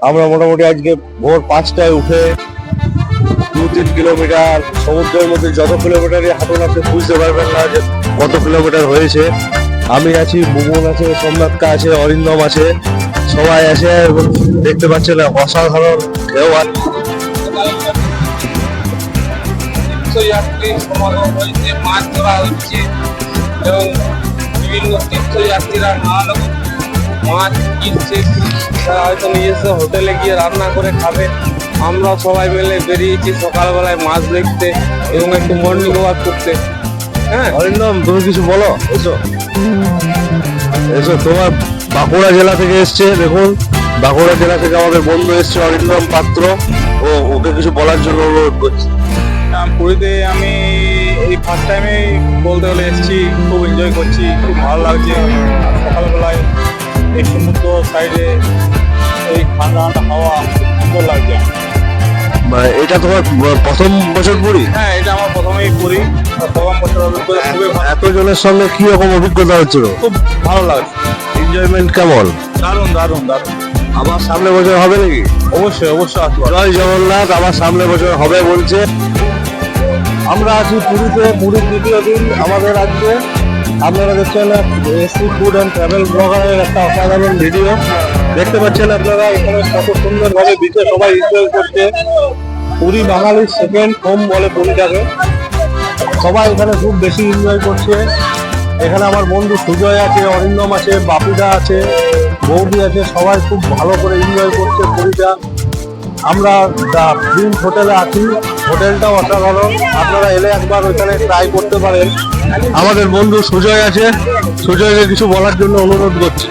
আমরা মোটামুটি আজকে ভোর 5টায় উঠে 2-3 কিলোমিটার সমুদ্রের মধ্যে, যত কিলোমিটারই হাঁটুন আপনি বুঝতে পারবেন না যে কত কিলোমিটার হয়েছে। আমি আছি, বুবন আছে, সোমনাথকা আছে, অরিন্দম আছে, সবাই আছে এবং দেখতে পাচ্ছেন অসাধারণ ঢেউ আছে। তীর্থযাত্রীর সমাগম হয়েছে, মাছ ধরা হচ্ছে এবং বিভিন্ন তীর্থযাত্রীরা নানা রকম মাছ কিনছে। তারা হয়তো নিজস্ব হোটেলে গিয়ে রান্না করে খাবে। আমরা সবাই মিলে বেরিয়েছি সকালবেলায় মাছ দেখতে এবং একটু মর্নিং ওয়াক করতে। হ্যাঁ, অরিন্দম, তুমি কিছু বলো। এসো এসো, তোমার বাঁকুড়া জেলা থেকে এসছে। দেখুন, বাঁকুড়া জেলা থেকে আমাদের বন্ধু এসছে অরিন্দম পাত্র। ওকে কিছু বলার জন্য অনুরোধ করছি। পুরীতে আমি এই ফার্স্ট টাইমে বলতে গেলে এসেছি, খুব এনজয় করছি, খুব ভালো লাগছে। সকালবেলায় এই সমুদ্র সাইডে এই ঠান্ডা ঠান্ডা হাওয়া সুন্দর লাগছে। এটা তোমার প্রথম বছর পুরী? হ্যাঁ, এটা আমার প্রথমেই পুরী, প্রথম বছর অভিজ্ঞতা খুবই ভালো। এতজনের সঙ্গে কি রকম অভিজ্ঞতা হচ্ছিল? খুব ভালো লাগছে, এনজয়মেন্ট কেমন? দারুণ দারুণ দারুণ। আবার সামনে বছর হবে নাকি? অবশ্যই অবশ্যই আসবো। জয় জগন্নাথ। আবার সামনে বছর হবে বলছে। আমরা আছি পুরীতে, পুরীর দ্বিতীয় দিন আমাদের আজকে। আপনারা দেখছেন এসি ফুড অ্যান্ড ট্রাভেল ব্লগারের একটা অসাধারণ ভিডিও দেখতে পাচ্ছেন আপনারা। এখানে কত সুন্দরভাবে বিচে সবাই এনজয় করছে। পুরী বাঙালির সেকেন্ড হোম বলে পুরীটাকে। সবাই এখানে খুব বেশি এনজয় করছে। এখানে আমার বন্ধু সুজয় আছে, অরিন্দম আছে, বাপিদা আছে, বৌদি আছে, সবাই খুব ভালো করে এনজয় করছে পুরীটা। আমরা দ্য প্রিন্স হোটেলে আছি, হোটেলটাও অসাধারণ। আপনারা এলে একবার ওইখানে ট্রাই করতে পারেন। আমাদের বন্ধু সুজয় আছে, সুজয়কে কিছু বলার জন্য অনুরোধ করছি।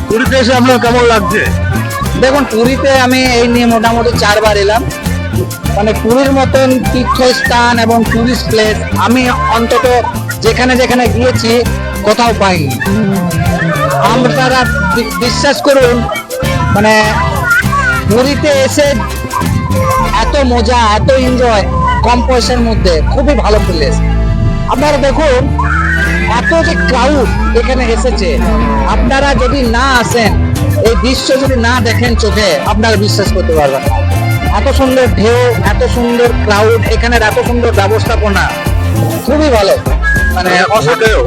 পুরীতে এসে আপনার কেমন লাগছে? দেখুন, পুরীতে আমি এই নিয়ে মোটামুটি 4বার এলাম। মানে পুরীর মতন তীর্থস্থান এবং টুরিস্ট প্লেস আমি অন্তত যেখানে যেখানে গিয়েছি কোথাও পাইনি। আপনারা বিশ্বাস করুন, মানে পুরীতে এসে এত মজা, এত এনজয় কম পয়সার মধ্যে, খুবই ভালো প্লেস। আপনারা দেখুন, এত যে ক্রাউড এখানে এসেছে, আপনারা যদি না আসেন, এই দৃশ্য যদি না দেখেন চোখে, আপনারা বিশ্বাস করতে পারবেন না। এত সুন্দর ঢেউ, এত সুন্দর ক্রাউড, এখানের এত সুন্দর ব্যবস্থাপনা, খুবই ভালো। মানে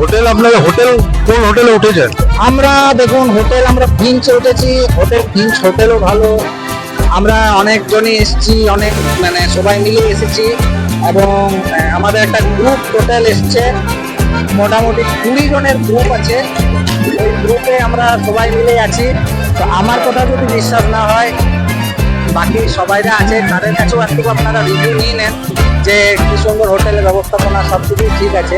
হোটেল, আপনারা হোটেল কোন হোটেলে উঠেছেন? আমরা দেখুন, হোটেল আমরা প্রিন্সে উঠেছি। প্রিন্স হোটেলও ভালো। আমরা অনেকজনই এসেছি, অনেক মানে সবাই মিলে এসেছি এবং আমাদের একটা গ্রুপ টোটাল এসছে, মোটামুটি 20 জনের গ্রুপ আছে। ওই গ্রুপে আমরা সবাই মিলে আছি। তো আমার কথা যদি বিশ্বাস না হয়, বাকি সবাইরা আছে তাদের কাছেও একটু আপনারা রিভিউ নিয়ে নেন যে কি সুন্দর হোটেলের ব্যবস্থাপনা, সব কিছুই ঠিক আছে।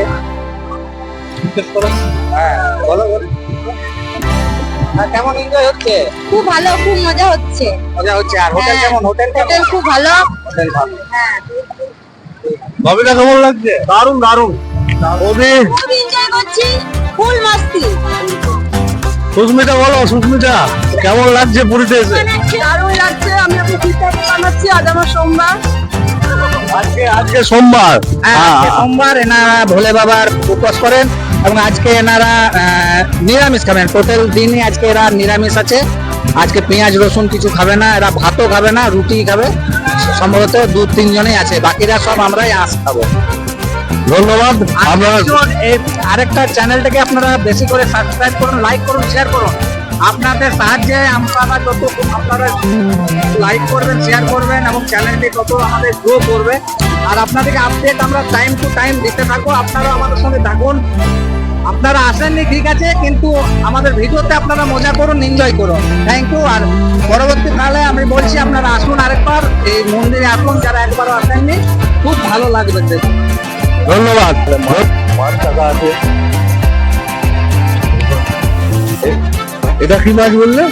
হ্যাঁ, বলো বলো। কেমন এনজয় হচ্ছে? খুব ভালো, খুব মজা হচ্ছে। মজা হচ্ছে। আর হোটেল হ্যাঁ। কেমন? হোটেল কেমন? হোটেল খুব ভালো। হোটেল ভালো। হ্যাঁ, ববিটা কেমন লাগছে? দারুণ দারুণ। ববি, খুব এনজয় করছি, ফুল মস্তি। সুস্মিতা বলো, সুস্মিতা কেমন লাগছে পুরীতে এসে? দারুণ লাগছে। আমি আপনি ঠিকঠাক বানাচ্ছি, আজ আমার সোমবার। আজকে সোমবার। আজকে সোমবার, এনারা ভোলে বাবার উপবাস করেন এবং আজকে এনারা নিরামিষ খাবেন। টোটাল দিনই আজকে এরা নিরামিষ আছে। আজকে পেঁয়াজ রসুন কিছু খাবে না, এরা ভাতও খাবে না, রুটি খাবে। সম্ভবত 2-3 জনই আছে, বাকিরা সব আমরাই আঁশ খাবো। ধন্যবাদ। আপনারা আরেকটা চ্যানেলটাকে আপনারা বেশি করে সাবস্ক্রাইব করুন, লাইক করুন, শেয়ার করুন। আপনাদের সাহায্যে আমরা যত আপনারা লাইক করবেন, শেয়ার করবেন এবং চ্যানেলটি তত আমাদের গ্রো করবে। আর আপনাদেরকে আপডেট আমরা টাইম টু টাইম দিতে থাকবো। আপনারা আমাদের সঙ্গে থাকুন। আপনারা আসেননি ঠিক আছে, কিন্তু আমাদের ভিডিওতে আপনারা মজা করুন, এনজয় করুন। Thank you. আর পরবর্তীকালে আমি বলছি আপনারা আসুন, আরেকবার এই মন্দিরে আসুন যারা একবারও আসেননি, খুব ভালো লাগবে দেখুন। ধন্যবাদ। মাছ টাকা আছে। এটা কি মাছ বললে?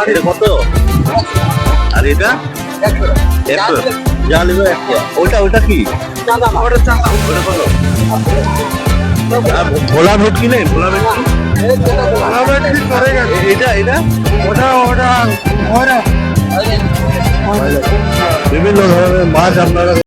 এটা কত? আর এটা 100। যা নেবে 100। ওটা কি? ওটা কত? ভোলা ভেটকি নেই? ভোলা ভেটকি? এটা ওটা বিভিন্ন ধরনের মাছ আপনারা